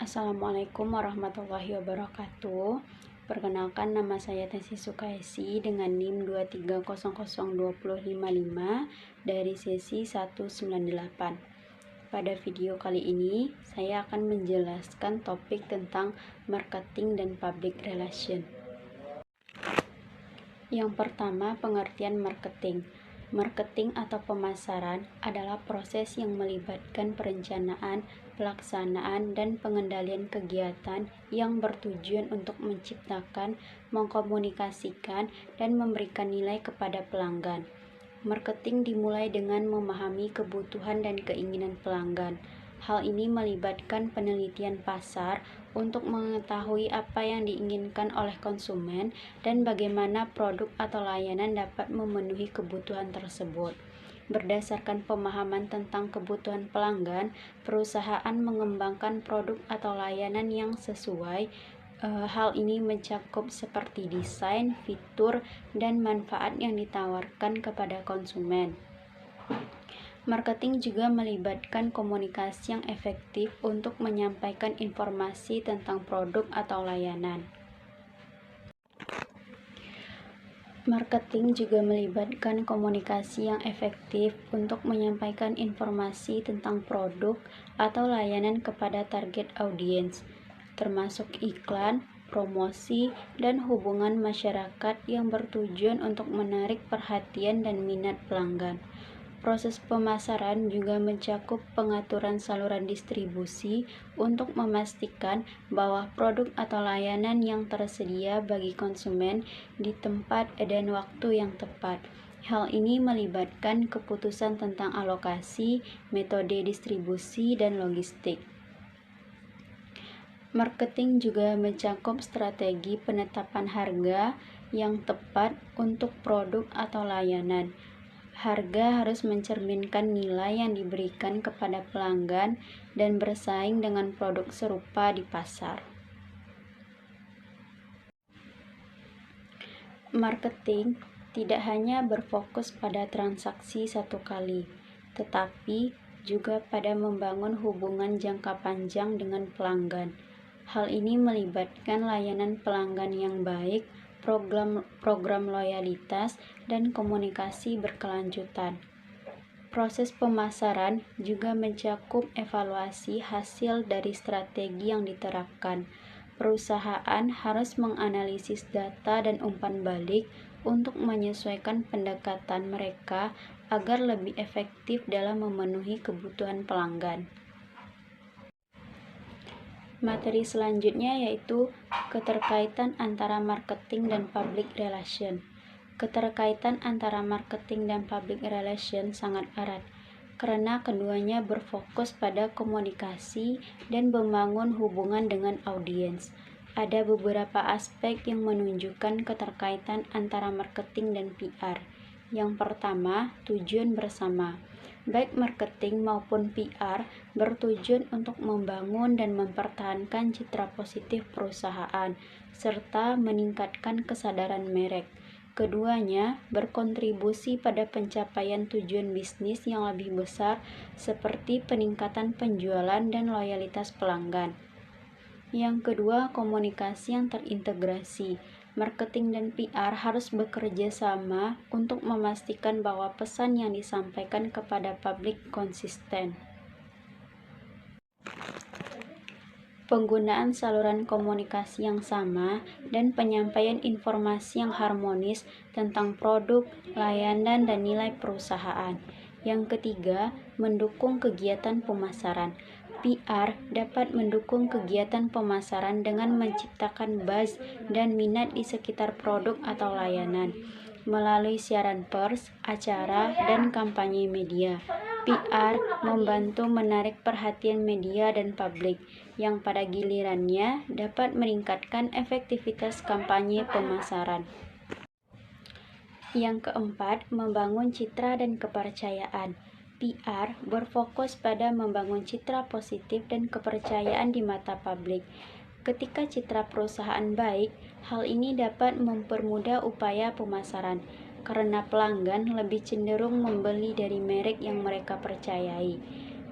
Assalamualaikum warahmatullahi wabarakatuh. Perkenalkan, nama saya Tesi Sukaisi dengan NIM 2300255 dari sesi 198. Pada video kali ini, saya akan menjelaskan topik tentang marketing dan public relation. Yang pertama, pengertian marketing. Marketing atau pemasaran adalah proses yang melibatkan perencanaan, pelaksanaan, dan pengendalian kegiatan yang bertujuan untuk menciptakan, mengkomunikasikan, dan memberikan nilai kepada pelanggan. Marketing dimulai dengan memahami kebutuhan dan keinginan pelanggan. Hal ini melibatkan penelitian pasar untuk mengetahui apa yang diinginkan oleh konsumen dan bagaimana produk atau layanan dapat memenuhi kebutuhan tersebut. Berdasarkan pemahaman tentang kebutuhan pelanggan, perusahaan mengembangkan produk atau layanan yang sesuai. Hal ini mencakup seperti desain, fitur, dan manfaat yang ditawarkan kepada konsumen. Marketing juga melibatkan komunikasi yang efektif untuk menyampaikan informasi tentang produk atau layanan. Marketing juga melibatkan komunikasi yang efektif untuk menyampaikan informasi tentang produk atau layanan kepada target audiens, termasuk iklan, promosi, dan hubungan masyarakat yang bertujuan untuk menarik perhatian dan minat pelanggan. Proses pemasaran juga mencakup pengaturan saluran distribusi untuk memastikan bahwa produk atau layanan yang tersedia bagi konsumen di tempat dan waktu yang tepat. Hal ini melibatkan keputusan tentang alokasi, metode distribusi, dan logistik. Marketing juga mencakup strategi penetapan harga yang tepat untuk produk atau layanan. Harga harus mencerminkan nilai yang diberikan kepada pelanggan dan bersaing dengan produk serupa di pasar. Marketing tidak hanya berfokus pada transaksi satu kali, tetapi juga pada membangun hubungan jangka panjang dengan pelanggan. Hal ini melibatkan layanan pelanggan yang baik, program loyalitas, dan komunikasi berkelanjutan. Proses pemasaran juga mencakup evaluasi hasil dari strategi yang diterapkan. Perusahaan harus menganalisis data dan umpan balik untuk menyesuaikan pendekatan mereka agar lebih efektif dalam memenuhi kebutuhan pelanggan. Materi selanjutnya yaitu keterkaitan antara marketing dan public relation. Keterkaitan antara marketing dan public relation sangat erat, karena keduanya berfokus pada komunikasi dan membangun hubungan dengan audiens. Ada beberapa aspek yang menunjukkan keterkaitan antara marketing dan PR. Yang pertama, tujuan bersama. Baik marketing maupun PR bertujuan untuk membangun dan mempertahankan citra positif perusahaan, serta meningkatkan kesadaran merek. Keduanya berkontribusi pada pencapaian tujuan bisnis yang lebih besar seperti peningkatan penjualan dan loyalitas pelanggan. Yang kedua, komunikasi yang terintegrasi. Marketing dan PR harus bekerja sama untuk memastikan bahwa pesan yang disampaikan kepada publik konsisten. Penggunaan saluran komunikasi yang sama dan penyampaian informasi yang harmonis tentang produk, layanan, dan nilai perusahaan. Yang ketiga, mendukung kegiatan pemasaran. PR dapat mendukung kegiatan pemasaran dengan menciptakan buzz dan minat di sekitar produk atau layanan melalui siaran pers, acara, dan kampanye media. PR membantu menarik perhatian media dan publik, yang pada gilirannya dapat meningkatkan efektivitas kampanye pemasaran. Yang keempat, membangun citra dan kepercayaan. PR berfokus pada membangun citra positif dan kepercayaan di mata publik. Ketika citra perusahaan baik, hal ini dapat mempermudah upaya pemasaran, karena pelanggan lebih cenderung membeli dari merek yang mereka percayai.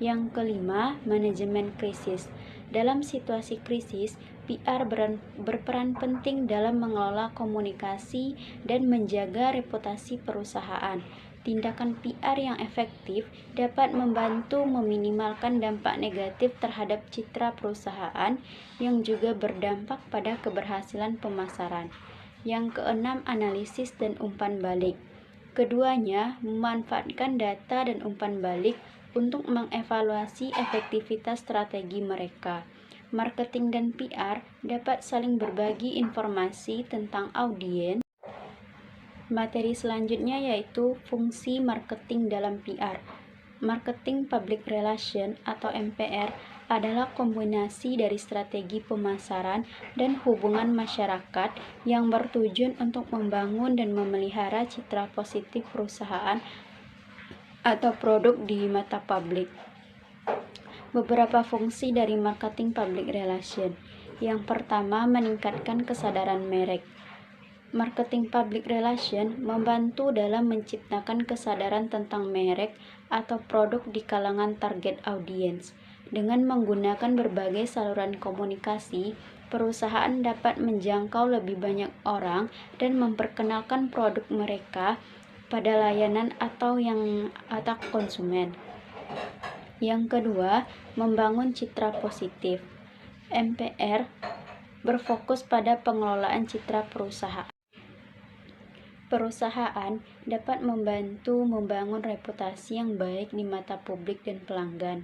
Yang kelima, manajemen krisis. Dalam situasi krisis, PR berperan penting dalam mengelola komunikasi dan menjaga reputasi perusahaan. Tindakan PR yang efektif dapat membantu meminimalkan dampak negatif terhadap citra perusahaan yang juga berdampak pada keberhasilan pemasaran. Yang keenam, analisis dan umpan balik. Keduanya memanfaatkan data dan umpan balik untuk mengevaluasi efektivitas strategi mereka. Marketing dan PR dapat saling berbagi informasi tentang audiens. Materi selanjutnya yaitu fungsi marketing dalam PR. Marketing Public Relation atau MPR adalah kombinasi dari strategi pemasaran dan hubungan masyarakat yang bertujuan untuk membangun dan memelihara citra positif perusahaan atau produk di mata publik. Beberapa fungsi dari marketing public relation. Yang pertama, meningkatkan kesadaran merek. Marketing public relation membantu dalam menciptakan kesadaran tentang merek atau produk di kalangan target audiens. Dengan menggunakan berbagai saluran komunikasi, perusahaan dapat menjangkau lebih banyak orang dan memperkenalkan produk mereka pada layanan atau konsumen. Yang kedua, membangun citra positif. MPR berfokus pada pengelolaan citra perusahaan. Perusahaan dapat membantu membangun reputasi yang baik di mata publik dan pelanggan.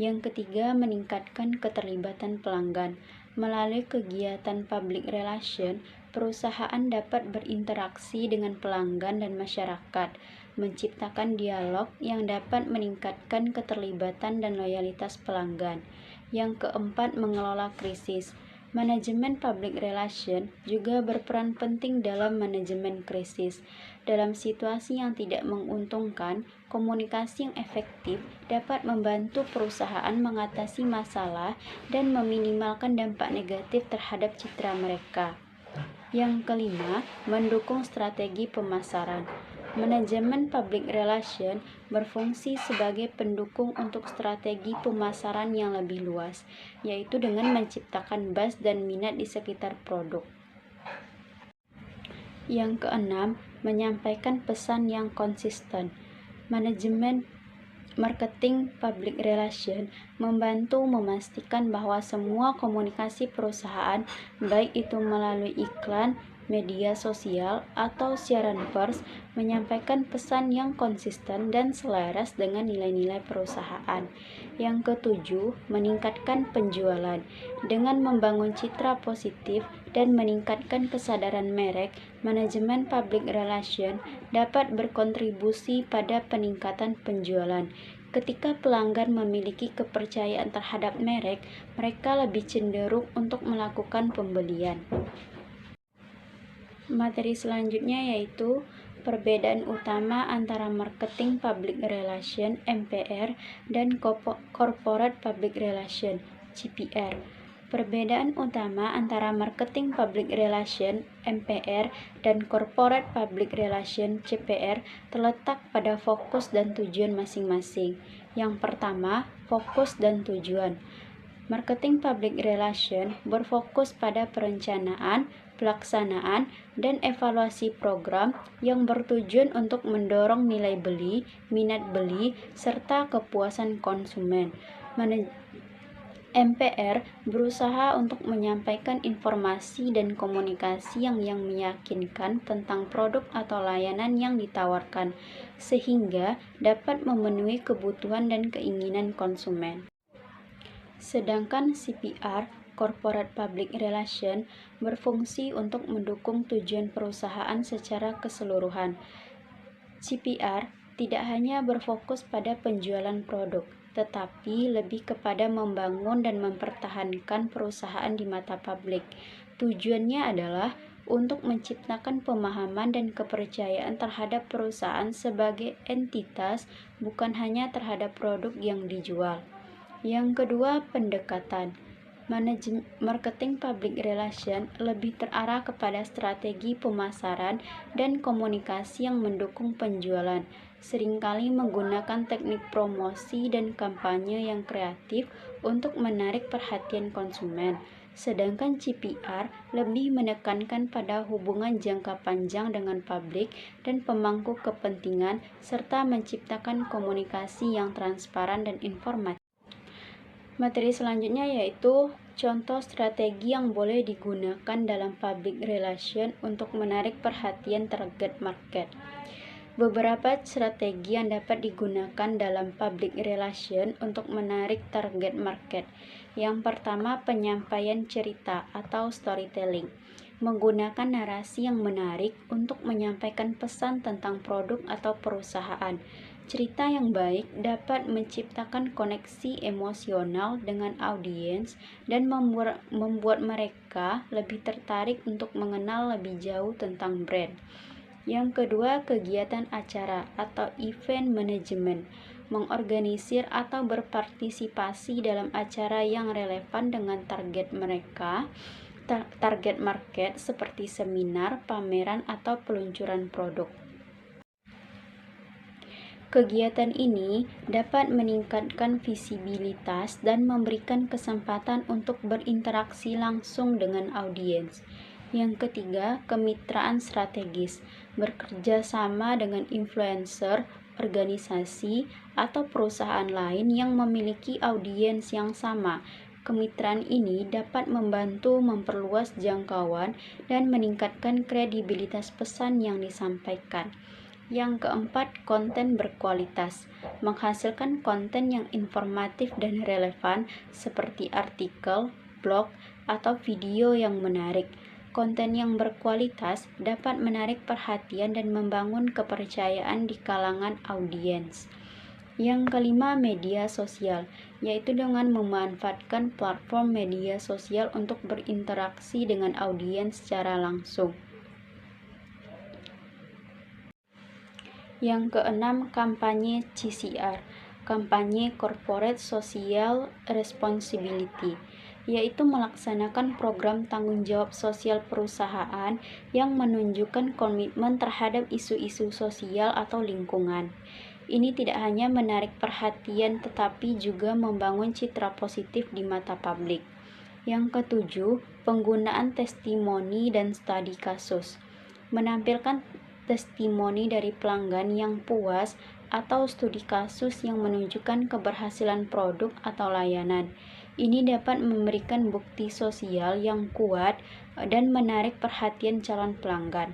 Yang ketiga, meningkatkan keterlibatan pelanggan. Melalui kegiatan public relation, perusahaan dapat berinteraksi dengan pelanggan dan masyarakat, menciptakan dialog yang dapat meningkatkan keterlibatan dan loyalitas pelanggan. Yang keempat, mengelola krisis. Manajemen public relation juga berperan penting dalam manajemen krisis. Dalam situasi yang tidak menguntungkan, komunikasi yang efektif dapat membantu perusahaan mengatasi masalah dan meminimalkan dampak negatif terhadap citra mereka. Yang kelima, mendukung strategi pemasaran. Manajemen public relation berfungsi sebagai pendukung untuk strategi pemasaran yang lebih luas, yaitu dengan menciptakan buzz dan minat di sekitar produk. Yang keenam, menyampaikan pesan yang konsisten. Manajemen marketing public relation membantu memastikan bahwa semua komunikasi perusahaan, baik itu melalui iklan, media sosial, atau siaran pers, menyampaikan pesan yang konsisten dan selaras dengan nilai-nilai perusahaan. Yang ketujuh, meningkatkan penjualan. Dengan membangun citra positif dan meningkatkan kesadaran merek, manajemen public relation dapat berkontribusi pada peningkatan penjualan. Ketika pelanggan memiliki kepercayaan terhadap merek, mereka lebih cenderung untuk melakukan pembelian. Materi selanjutnya yaitu perbedaan utama antara marketing public relation (MPR) dan corporate public relation (CPR). Perbedaan utama antara marketing public relation (MPR) dan corporate public relation (CPR) terletak pada fokus dan tujuan masing-masing. Yang pertama, fokus dan tujuan. Marketing public relation berfokus pada perencanaan, pelaksanaan, dan evaluasi program yang bertujuan untuk mendorong nilai beli, minat beli, serta kepuasan konsumen. MPR berusaha untuk menyampaikan informasi dan komunikasi yang meyakinkan tentang produk atau layanan yang ditawarkan, sehingga dapat memenuhi kebutuhan dan keinginan konsumen. Sedangkan CPR, Corporate Public Relation, berfungsi untuk mendukung tujuan perusahaan secara keseluruhan. CPR tidak hanya berfokus pada penjualan produk, tetapi lebih kepada membangun dan mempertahankan perusahaan di mata publik. Tujuannya adalah untuk menciptakan pemahaman dan kepercayaan terhadap perusahaan sebagai entitas, bukan hanya terhadap produk yang dijual. Yang kedua, pendekatan. Marketing public relation lebih terarah kepada strategi pemasaran dan komunikasi yang mendukung penjualan. seringkali menggunakan teknik promosi dan kampanye yang kreatif untuk menarik perhatian konsumen. Sedangkan CPR lebih menekankan pada hubungan jangka panjang dengan publik dan pemangku kepentingan serta menciptakan komunikasi yang transparan dan informatif. Materi selanjutnya yaitu contoh strategi yang boleh digunakan dalam public relation untuk menarik perhatian target market. Beberapa strategi yang dapat digunakan dalam public relation untuk menarik target market. Yang pertama, penyampaian cerita atau storytelling. Menggunakan narasi yang menarik untuk menyampaikan pesan tentang produk atau perusahaan. Cerita yang baik dapat menciptakan koneksi emosional dengan audiens dan membuat mereka lebih tertarik untuk mengenal lebih jauh tentang brand. Yang kedua, kegiatan acara atau event management. Mengorganisir atau berpartisipasi dalam acara yang relevan dengan target market seperti seminar, pameran, atau peluncuran produk. Kegiatan ini dapat meningkatkan visibilitas dan memberikan kesempatan untuk berinteraksi langsung dengan audiens. Yang ketiga, kemitraan strategis. Bekerja sama dengan influencer, organisasi, atau perusahaan lain yang memiliki audiens yang sama. Kemitraan ini dapat membantu memperluas jangkauan dan meningkatkan kredibilitas pesan yang disampaikan. Yang keempat, konten berkualitas. Menghasilkan konten yang informatif dan relevan seperti artikel, blog, atau video yang menarik. Konten yang berkualitas dapat menarik perhatian dan membangun kepercayaan di kalangan audiens. Yang kelima, media sosial, yaitu dengan memanfaatkan platform media sosial untuk berinteraksi dengan audiens secara langsung. Yang keenam, kampanye CSR, kampanye Corporate Social Responsibility, yaitu melaksanakan program tanggung jawab sosial perusahaan yang menunjukkan komitmen terhadap isu-isu sosial atau lingkungan. Ini tidak hanya menarik perhatian tetapi juga membangun citra positif di mata publik. Yang ketujuh, penggunaan testimoni dan studi kasus. Menampilkan testimoni dari pelanggan yang puas atau studi kasus yang menunjukkan keberhasilan produk atau layanan. Ini dapat memberikan bukti sosial yang kuat dan menarik perhatian calon pelanggan.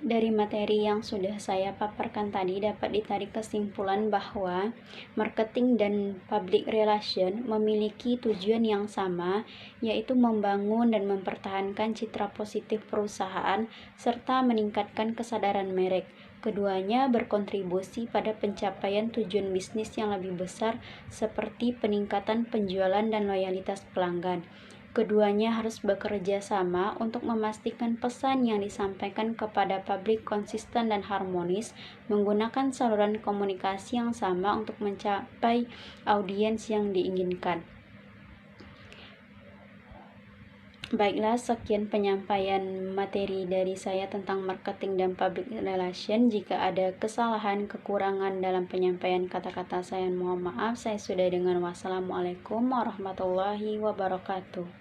Dari materi yang sudah saya paparkan tadi dapat ditarik kesimpulan bahwa marketing dan public relation memiliki tujuan yang sama, yaitu membangun dan mempertahankan citra positif perusahaan serta meningkatkan kesadaran merek. Keduanya berkontribusi pada pencapaian tujuan bisnis yang lebih besar seperti peningkatan penjualan dan loyalitas pelanggan. Keduanya harus bekerja sama untuk memastikan pesan yang disampaikan kepada publik konsisten dan harmonis, menggunakan saluran komunikasi yang sama untuk mencapai audiens yang diinginkan. Baiklah, sekian penyampaian materi dari saya tentang marketing dan public relation. Jika ada kesalahan, kekurangan dalam penyampaian kata-kata saya, mohon maaf. Saya sudah dengan wassalamualaikum warahmatullahi wabarakatuh.